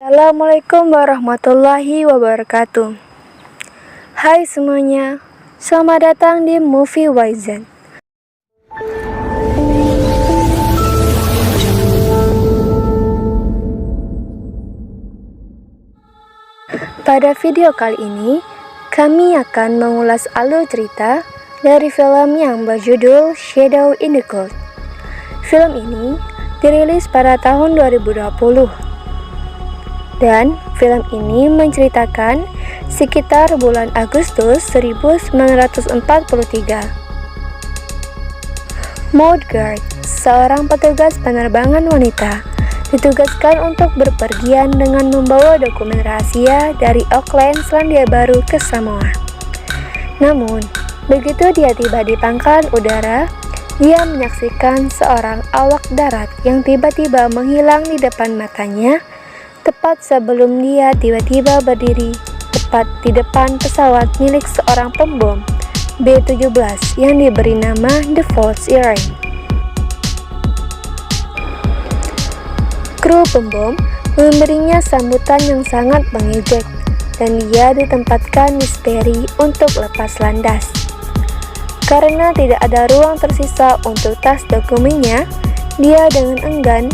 Assalamualaikum warahmatullahi wabarakatuh. Hai semuanya, selamat datang di Movie YZ. Pada video kali ini, kami akan mengulas alur cerita dari film yang berjudul Shadow in the Cloud. Film ini dirilis pada tahun 2020. Dan film ini menceritakan sekitar bulan Agustus 1943. Maud Guard, seorang petugas penerbangan wanita, ditugaskan untuk berpergian dengan membawa dokumen rahasia dari Auckland, Selandia Baru ke Samoa. Namun, begitu dia tiba di pangkalan udara, dia menyaksikan seorang awak darat yang tiba-tiba menghilang di depan matanya, tepat sebelum dia tiba-tiba berdiri tepat di depan pesawat milik seorang pembom B-17 yang diberi nama The False Earring. Kru pembom memberinya sambutan yang sangat mengejek dan dia ditempatkan di Sperry untuk lepas landas. Karena tidak ada ruang tersisa untuk tas dokumennya, dia dengan enggan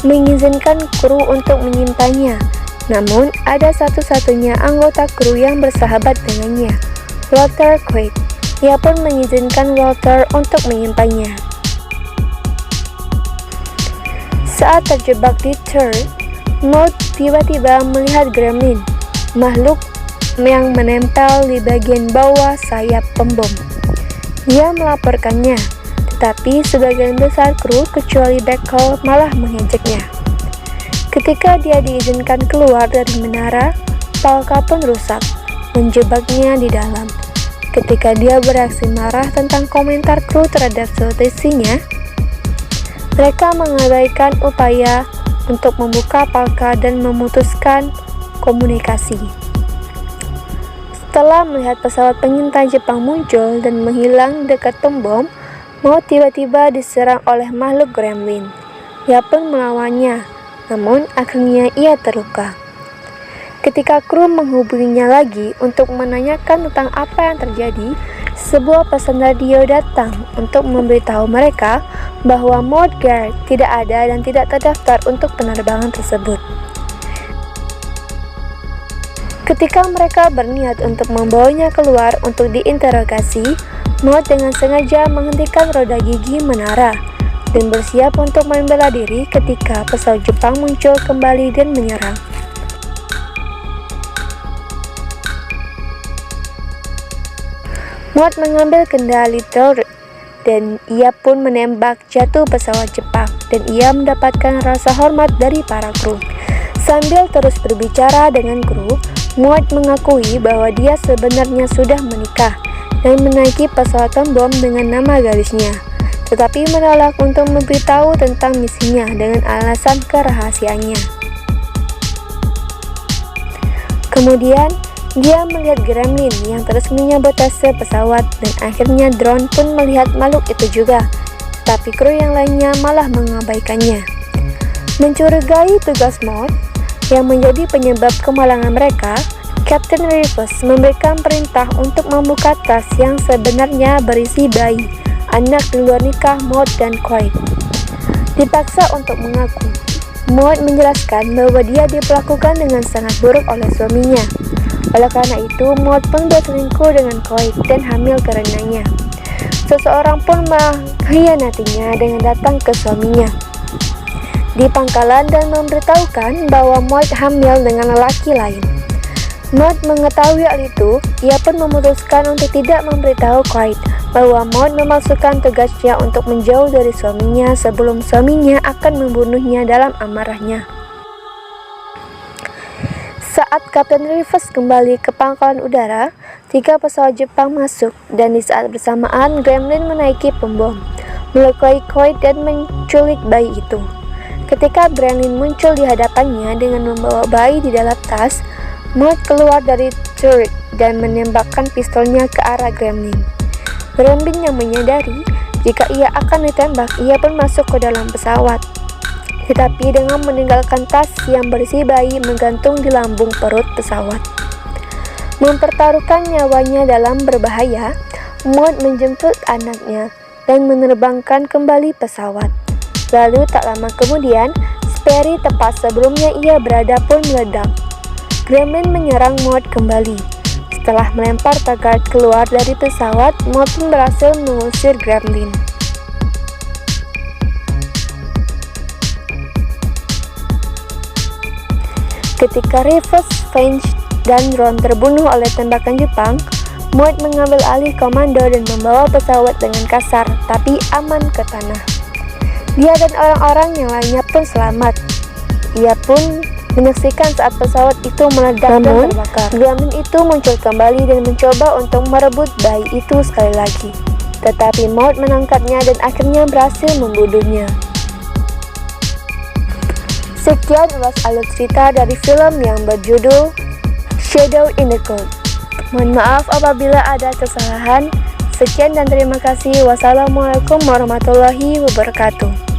mengizinkan kru untuk menyimpannya. Namun, ada satu-satunya anggota kru yang bersahabat dengannya, Walter Quaid. Ia pun mengizinkan Walter untuk menyimpannya. Saat terjebak di turret, Maud tiba-tiba melihat gremlin, makhluk yang menempel di bagian bawah sayap pembom. Dia melaporkannya, tetapi sebagian besar kru kecuali Beckel malah mengejeknya. Ketika dia diizinkan keluar dari menara, Palka pun rusak, menjebaknya di dalam. Ketika dia bereaksi marah tentang komentar kru terhadap stratesinya, mereka mengabaikan upaya untuk membuka Palka dan memutuskan komunikasi. Setelah melihat pesawat pengintai Jepang muncul dan menghilang dekat pembom, Maud tiba-tiba diserang oleh makhluk gremlin. Ia pun melawannya, namun akhirnya ia terluka. Ketika kru menghubunginya lagi untuk menanyakan tentang apa yang terjadi, sebuah pesan radio datang untuk memberitahu mereka bahwa Maud Guard tidak ada dan tidak terdaftar untuk penerbangan tersebut. Ketika mereka berniat untuk membawanya keluar untuk diinterogasi, Maud dengan sengaja menghentikan roda gigi menara dan bersiap untuk membela diri ketika pesawat Jepang muncul kembali dan menyerang. Maud mengambil kendali turret dan ia pun menembak jatuh pesawat Jepang dan ia mendapatkan rasa hormat dari para kru. Sambil terus berbicara dengan kru, Maud mengakui bahwa dia sebenarnya sudah menikah dan menaiki pesawat pembom dengan nama gadisnya, tetapi menolak untuk memberitahu tentang misinya dengan alasan kerahasiaannya. Kemudian, dia melihat gremlin yang terus menyabotase pesawat dan akhirnya drone pun melihat makhluk itu juga, tetapi kru yang lainnya malah mengabaikannya. Mencurigai tugas Maud yang menjadi penyebab kemalangan mereka, Kapten Rivers memberikan perintah untuk membuka tas yang sebenarnya berisi bayi, anak di luar nikah Maud dan Quaid. Dipaksa untuk mengaku, Maud menjelaskan bahwa dia diperlakukan dengan sangat buruk oleh suaminya. Oleh karena itu, Maud pun berselingkuh dengan Quaid dan hamil karenanya. Seseorang pun mengkhianatinya dengan datang ke suaminya di pangkalan dan memberitahukan bahwa Maud hamil dengan lelaki lain. Maud mengetahui hal itu, ia pun memutuskan untuk tidak memberitahu Quaid bahwa Maud memasukkan tugasnya untuk menjauh dari suaminya sebelum suaminya akan membunuhnya dalam amarahnya. Saat Kapten Rivers kembali ke pangkalan udara, 3 pesawat Jepang masuk dan di saat bersamaan gremlin menaiki pembom, melukai Quaid dan menculik bayi itu. Ketika gremlin muncul di hadapannya dengan membawa bayi di dalam tas, Maud keluar dari turret dan menembakkan pistolnya ke arah gremlin. Gremlin yang menyadari jika ia akan ditembak, ia pun masuk ke dalam pesawat. tetapi dengan meninggalkan tas yang berisi bayi menggantung di lambung perut pesawat. Mempertaruhkan nyawanya dalam berbahaya, Maud menjemput anaknya dan menerbangkan kembali pesawat. Lalu tak lama kemudian, Sperry tepat sebelumnya ia berada pun meledak. Gremlin menyerang Maud kembali. Setelah melempar Taggart keluar dari pesawat, Maud pun berhasil mengusir Gremlin. Ketika Rivers, Finch, dan Ron terbunuh oleh tembakan Jepang, Maud mengambil alih komando dan membawa pesawat dengan kasar tapi aman ke tanah. Dia dan orang-orang yang lainnya pun selamat. Ia pun menyaksikan saat pesawat itu meledak dan terbakar. Gremlin itu muncul kembali dan mencoba untuk merebut bayi itu sekali lagi. Tetapi Maud menangkapnya dan akhirnya berhasil membunuhnya. Sekian ulas alur cerita dari film yang berjudul Shadow in the Cloud. Mohon maaf apabila ada kesalahan. Sekian dan terima kasih. Wassalamualaikum warahmatullahi wabarakatuh.